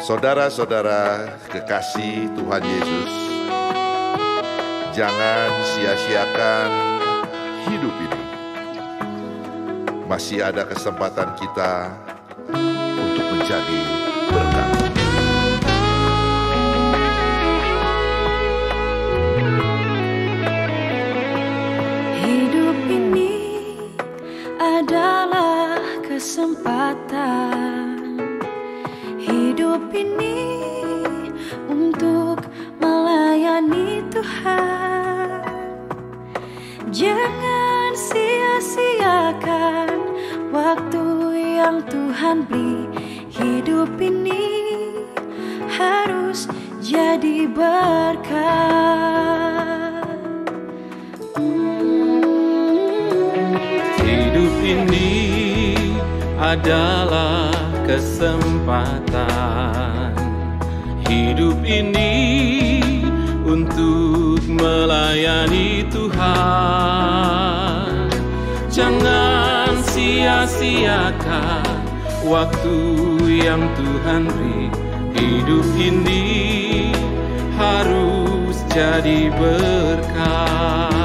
Saudara-saudara kekasih Tuhan Yesus, jangan sia-siakan hidup ini. Masih ada kesempatan kita untuk menjadi berkat. Hidup ini adalah kesempatan. Hidup ini untuk melayani Tuhan. Jangan sia-siakan waktu yang Tuhan beri. Hidup ini harus jadi berkat. Hidup ini adalah kesempatan. Hidup ini untuk melayani Tuhan. Jangan sia-siakan waktu yang Tuhan beri. Hidup ini harus jadi berkat.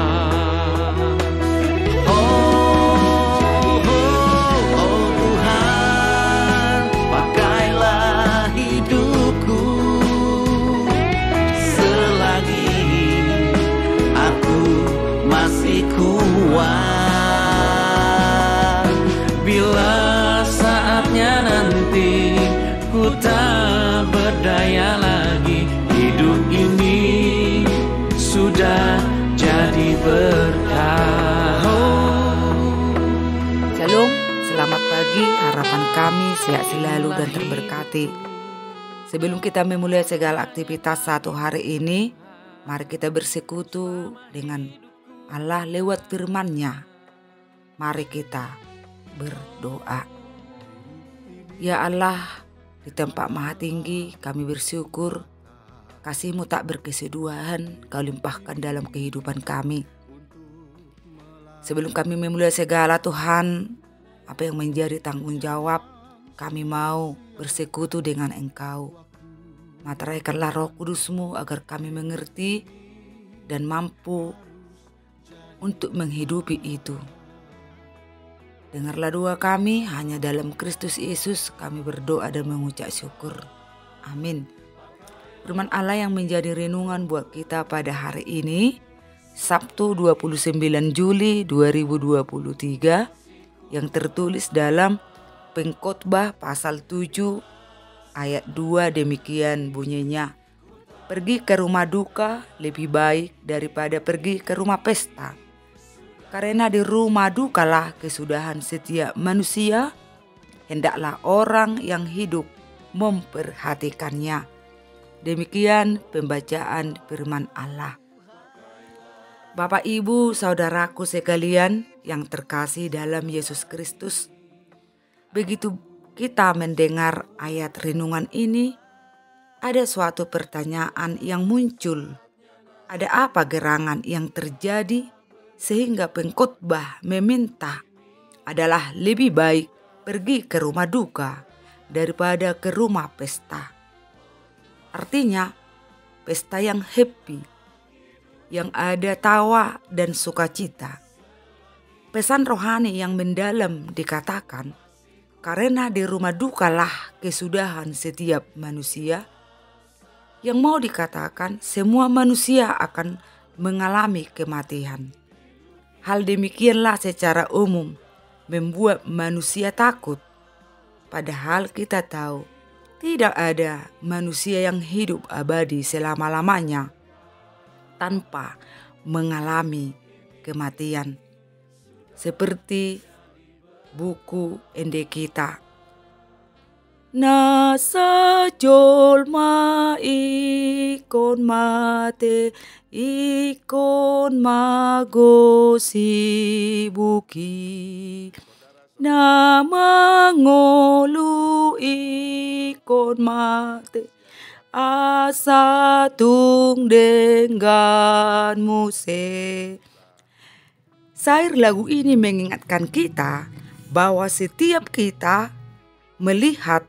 Bila saatnya nanti ku tak berdaya lagi, hidup ini sudah jadi berkah. Shalom, selamat pagi, harapan kami sehat selalu dan terberkati. Sebelum kita memulai segala aktivitas satu hari ini, mari kita bersekutu dengan Allah lewat firman-Nya. Mari kita berdoa. Ya Allah, di tempat maha tinggi kami bersyukur kasih-Mu tak berkesudahan Kau limpahkan dalam kehidupan kami. Sebelum kami memulai segala Tuhan, apa yang menjadi tanggung jawab, kami mau bersekutu dengan Engkau. Materaikanlah Roh Kudus-Mu agar kami mengerti dan mampu untuk menghidupi itu. Dengarlah doa kami, hanya dalam Kristus Yesus kami berdoa dan mengucap syukur. Amin. Firman Allah yang menjadi renungan buat kita pada hari ini, Sabtu 29 Juli 2023, yang tertulis dalam Pengkhotbah pasal 7 ayat 2, demikian bunyinya. Pergi ke rumah duka lebih baik daripada pergi ke rumah pesta. Karena di rumah dukalah kesudahan setiap manusia, hendaklah orang yang hidup memperhatikannya. Demikian pembacaan firman Allah. Bapak, Ibu, saudaraku sekalian yang terkasih dalam Yesus Kristus, begitu kita mendengar ayat renungan ini, ada suatu pertanyaan yang muncul. Ada apa gerangan yang terjadi sehingga pengkhotbah meminta adalah lebih baik pergi ke rumah duka daripada ke rumah pesta. Artinya pesta yang happy, yang ada tawa dan sukacita. Pesan rohani yang mendalam dikatakan, karena di rumah dukalah kesudahan setiap manusia. Yang mau dikatakan semua manusia akan mengalami kematian. Hal demikianlah secara umum membuat manusia takut. Padahal kita tahu tidak ada manusia yang hidup abadi selama-lamanya tanpa mengalami kematian. Seperti buku ende kita. Nasa jolma ikon mate ikon magosi buki na mangolu ikon mate asa tung dengan muse. Sair lagu ini mengingatkan kita bahwa setiap kita melihat,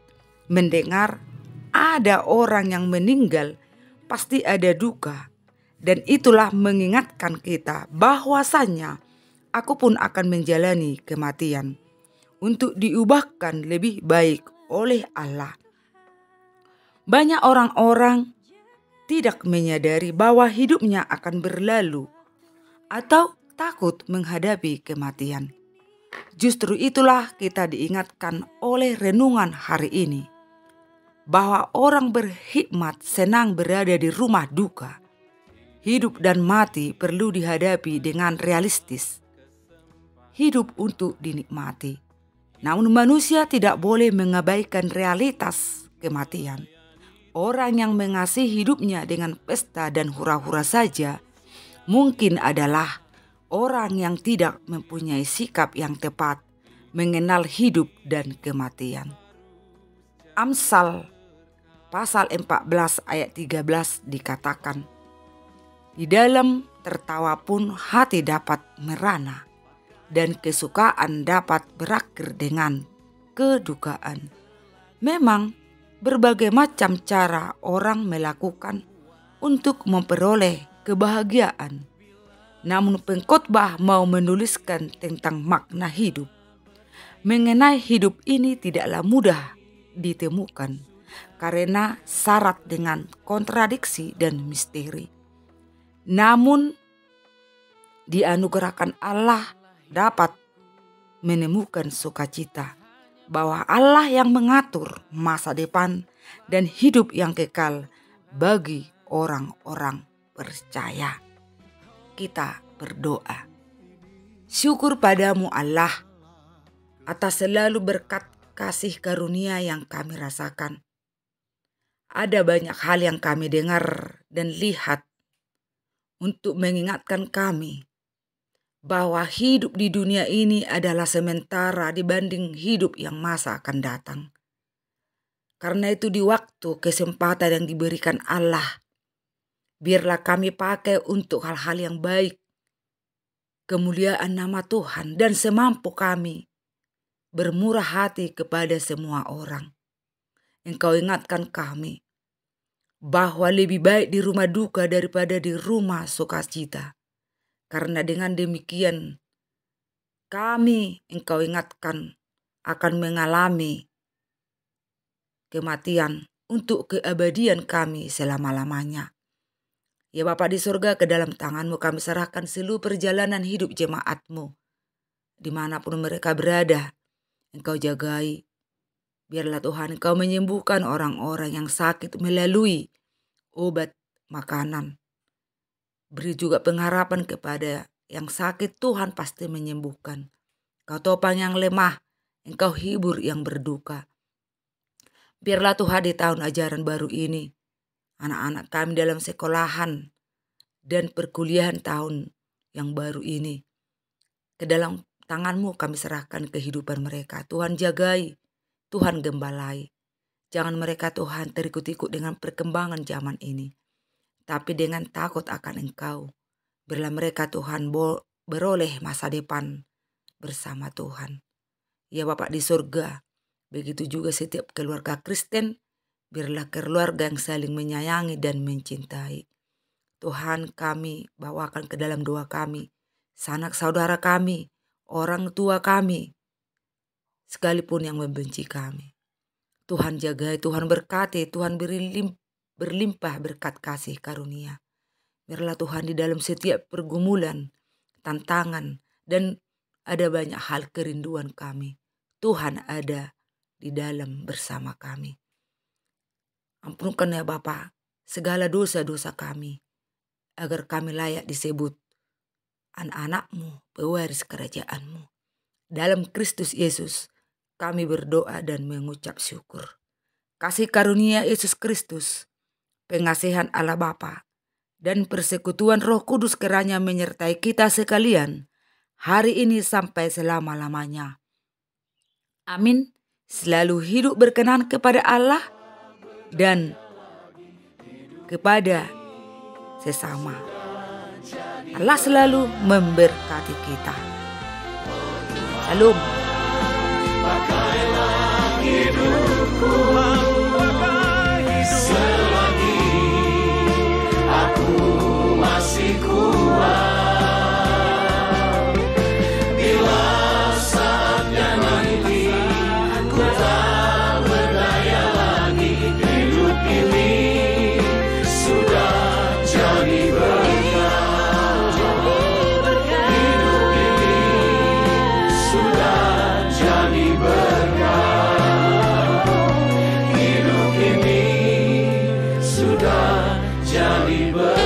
mendengar mana ada orang yang meninggal, pasti ada duka. Dan itulah mengingatkan kita bahwasanya aku pun akan menjalani kematian untuk diubahkan lebih baik oleh Allah. Banyak orang-orang tidak menyadari bahwa hidupnya akan berlalu atau takut menghadapi kematian. Justru itulah kita diingatkan oleh renungan hari ini bahwa orang berhikmat senang berada di rumah duka. Hidup dan mati perlu dihadapi dengan realistis. Hidup untuk dinikmati, namun manusia tidak boleh mengabaikan realitas kematian. Orang yang mengasihi hidupnya dengan pesta dan hura-hura saja mungkin adalah orang yang tidak mempunyai sikap yang tepat mengenal hidup dan kematian. Amsal pasal 14 ayat 13 dikatakan, "Di dalam tertawa pun hati dapat merana, dan kesukaan dapat berakhir dengan kedukaan." Memang berbagai macam cara orang melakukan untuk memperoleh kebahagiaan. Namun pengkhotbah mau menuliskan tentang makna hidup. Mengenai hidup ini tidaklah mudah ditemukan karena syarat dengan kontradiksi dan misteri. Namun dianugerahkan Allah dapat menemukan sukacita bahwa Allah yang mengatur masa depan dan hidup yang kekal bagi orang-orang percaya. Kita berdoa. Syukur padamu Allah atas selalu berkat kasih karunia yang kami rasakan. Ada banyak hal yang kami dengar dan lihat untuk mengingatkan kami bahwa hidup di dunia ini adalah sementara dibanding hidup yang masa akan datang. Karena itu di waktu kesempatan yang diberikan Allah, biarlah kami pakai untuk hal-hal yang baik, kemuliaan nama Tuhan, dan semampu kami bermurah hati kepada semua orang. Engkau ingatkan kami bahwa lebih baik di rumah duka daripada di rumah sukacita. Karena dengan demikian kami, engkau ingatkan, akan mengalami kematian untuk keabadian kami selama-lamanya. Ya Bapa di surga, ke dalam tangan-Mu kami serahkan seluruh perjalanan hidup jemaat-Mu. Dimanapun mereka berada, Engkau jagai. Biarlah Tuhan Engkau menyembuhkan orang-orang yang sakit melalui obat, makanan. Beri juga pengharapan kepada yang sakit, Tuhan pasti menyembuhkan. Kau topang yang lemah, Engkau hibur yang berduka. Biarlah Tuhan di tahun ajaran baru ini, anak-anak kami dalam sekolahan dan perkuliahan tahun yang baru ini, ke dalam tangan-Mu kami serahkan kehidupan mereka. Tuhan jagai, Tuhan gembalai. Jangan mereka Tuhan terikut-ikut dengan perkembangan zaman ini, tapi dengan takut akan Engkau. Biarlah mereka Tuhan beroleh masa depan bersama Tuhan. Ya Bapa di surga, begitu juga setiap keluarga Kristen, biarlah keluarga yang saling menyayangi dan mencintai. Tuhan, kami bawakan ke dalam doa kami, sanak saudara kami, orang tua kami, sekalipun yang membenci kami. Tuhan jagai, Tuhan berkati, Tuhan berlimpah berkat kasih karunia. Biarlah Tuhan di dalam setiap pergumulan, tantangan, dan ada banyak hal kerinduan kami, Tuhan ada di dalam bersama kami. Ampunkan ya Bapa segala dosa-dosa kami, agar kami layak disebut anak-anak-Mu, pewaris kerajaan-Mu. Dalam Kristus Yesus kami berdoa dan mengucap syukur. Kasih karunia Yesus Kristus, pengasihan Allah Bapa, dan persekutuan Roh Kudus kiranya menyertai kita sekalian hari ini sampai selama-lamanya. Amin. Selalu hidup berkenan kepada Allah dan kepada sesama. Allah selalu memberkati kita. Shalom. Pakailah hidupku, pakai jadi ber